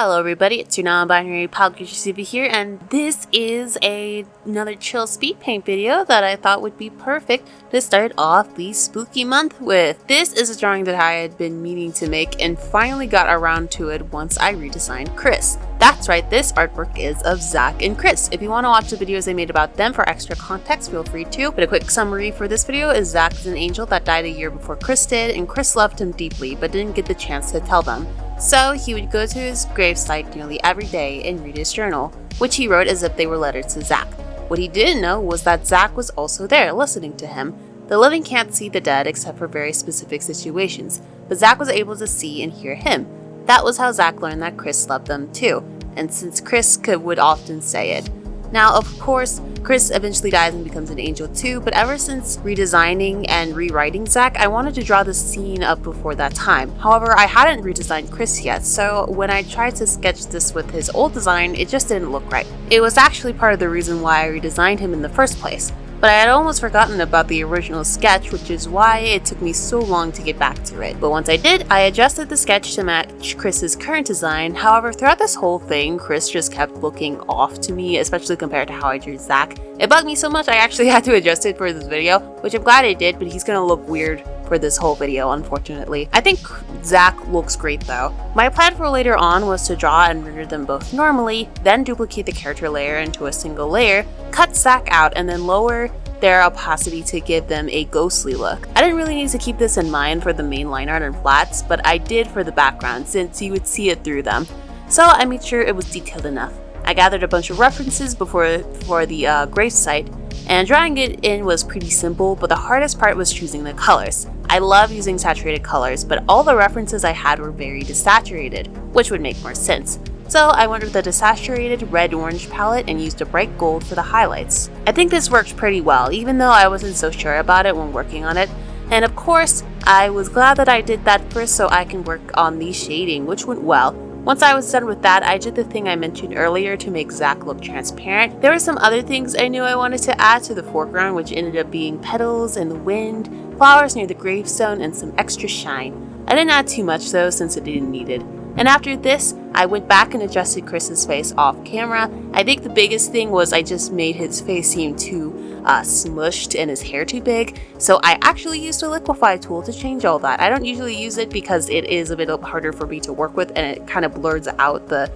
Hello everybody, it's your non-binary pal E.V.A here, and this is another chill speed paint video that I thought would be perfect to start off the spooky month with. This is a drawing that I had been meaning to make and finally got around to it once I redesigned Chris. That's right, this artwork is of Zach and Chris. If you want to watch the videos I made about them for extra context, feel free to. But a quick summary for this video is Zach is an angel that died a year before Chris did, and Chris loved him deeply but didn't get the chance to tell them. So he would go to his gravesite nearly every day and read his journal, which he wrote as if they were letters to Zach. What he didn't know was that Zach was also there, listening to him. The living can't see the dead except for very specific situations, but Zach was able to see and hear him. That was how Zach learned that Chris loved them too, and since Chris would often say it. Now, of course, Chris eventually dies and becomes an angel too, but ever since redesigning and rewriting Zach, I wanted to draw the scene up before that time. However, I hadn't redesigned Chris yet, so when I tried to sketch this with his old design, it just didn't look right. It was actually part of the reason why I redesigned him in the first place. But I had almost forgotten about the original sketch, which is why it took me so long to get back to it. But once I did, I adjusted the sketch to match Chris's current design. However, throughout this whole thing, Chris just kept looking off to me, especially compared to how I drew Zach. It bugged me so much I actually had to adjust it for this video, which I'm glad I did, but he's gonna look weird for this whole video, unfortunately. I think Zach looks great though. My plan for later on was to draw and render them both normally, then duplicate the character layer into a single layer, cut Zach out, and then lower their opacity to give them a ghostly look. I didn't really need to keep this in mind for the main line art and flats, but I did for the background since you would see it through them. So I made sure it was detailed enough. I gathered a bunch of references for the gravesite, and drawing it in was pretty simple, but the hardest part was choosing the colors. I love using saturated colors, but all the references I had were very desaturated, which would make more sense. So I went with the desaturated red-orange palette and used a bright gold for the highlights. I think this worked pretty well, even though I wasn't so sure about it when working on it. And of course, I was glad that I did that first so I can work on the shading, which went well. Once I was done with that, I did the thing I mentioned earlier to make Zach look transparent. There were some other things I knew I wanted to add to the foreground, which ended up being petals and the wind, flowers near the gravestone, and some extra shine. I didn't add too much though, since it didn't need it. And after this, I went back and adjusted Chris's face off camera. I think the biggest thing was I just made his face seem too smushed and his hair too big. So I actually used a liquefy tool to change all that. I don't usually use it because it is a bit harder for me to work with and it kind of blurs out the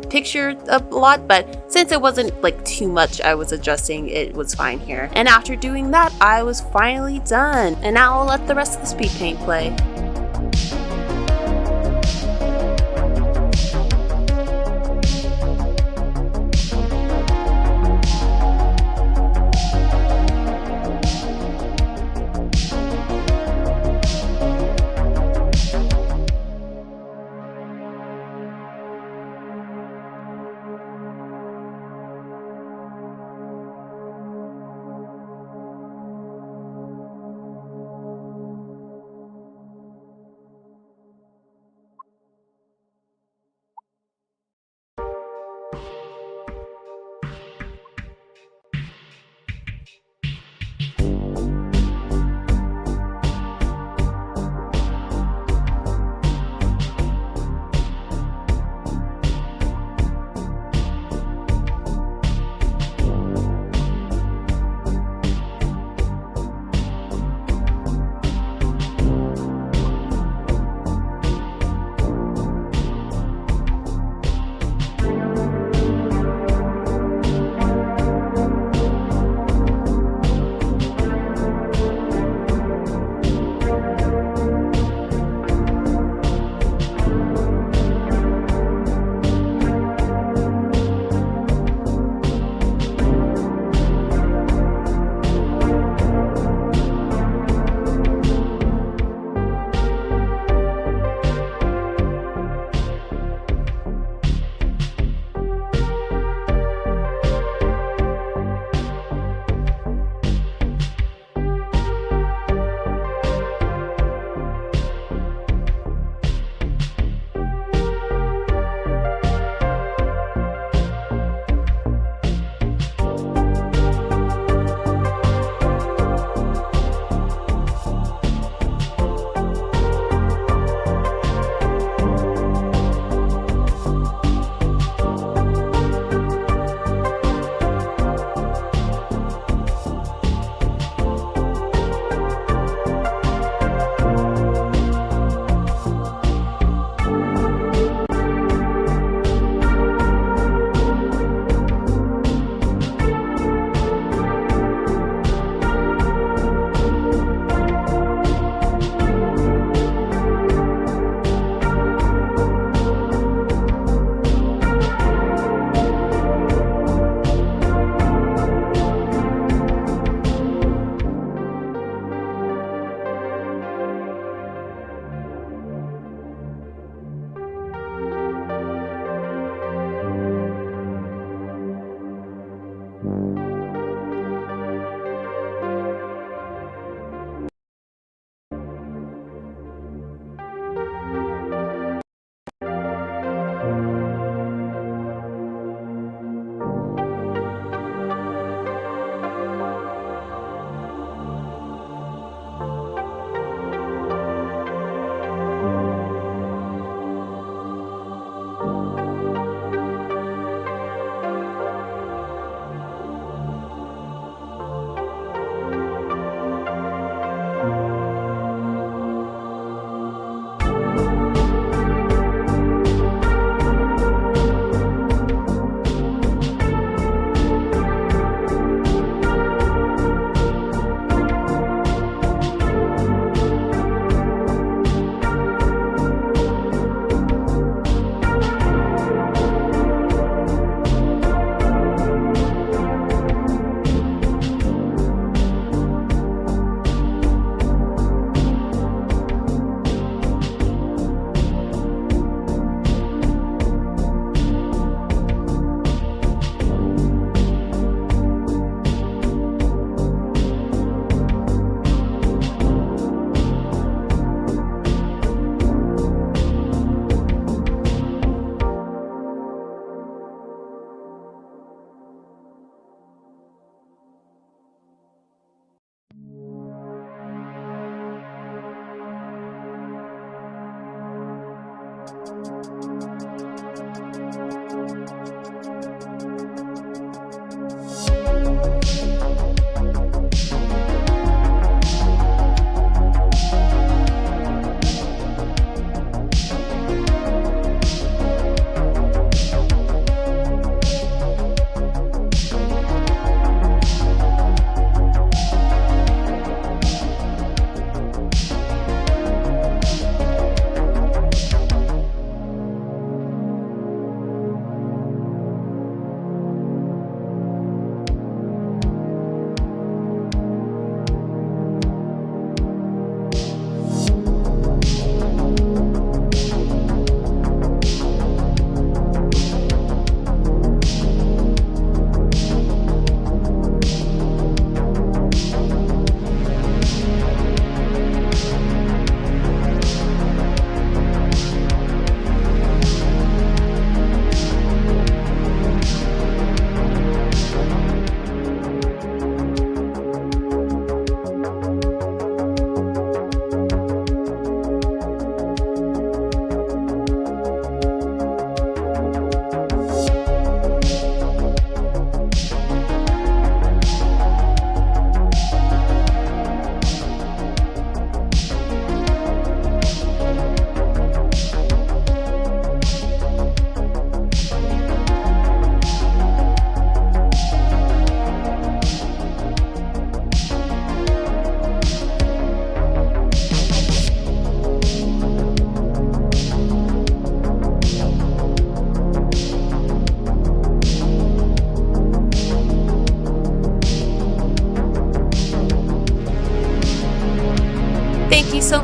picture a lot, but since it wasn't like too much I was adjusting, it was fine here. And after doing that, I was finally done. And now I'll let the rest of the speed paint play.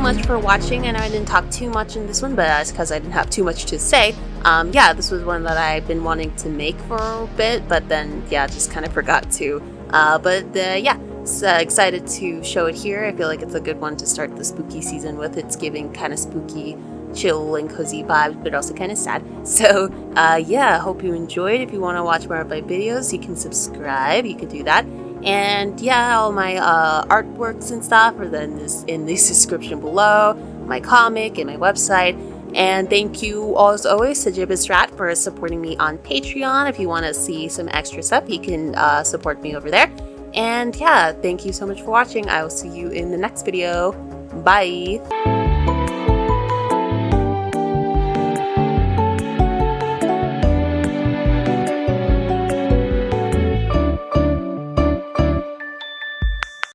much for watching. I know I didn't talk too much in this one, but that's because I didn't have too much to say. Yeah, this was one that I've been wanting to make for a bit, but then, yeah, just kind of forgot to. Yeah, so excited to show it here. I feel like it's a good one to start the spooky season with. It's giving kind of spooky, chill, and cozy vibes, but also kind of sad. So, yeah, hope you enjoyed. If you want to watch more of my videos, you can subscribe. You can do that. And yeah, all my artworks and stuff are then in the description below, my comic and my website. And thank you, as always, to Strat for supporting me on Patreon. If you want to see some extra stuff, you can support me over there. And yeah, thank you so much for watching. I will see you in the next video. Bye!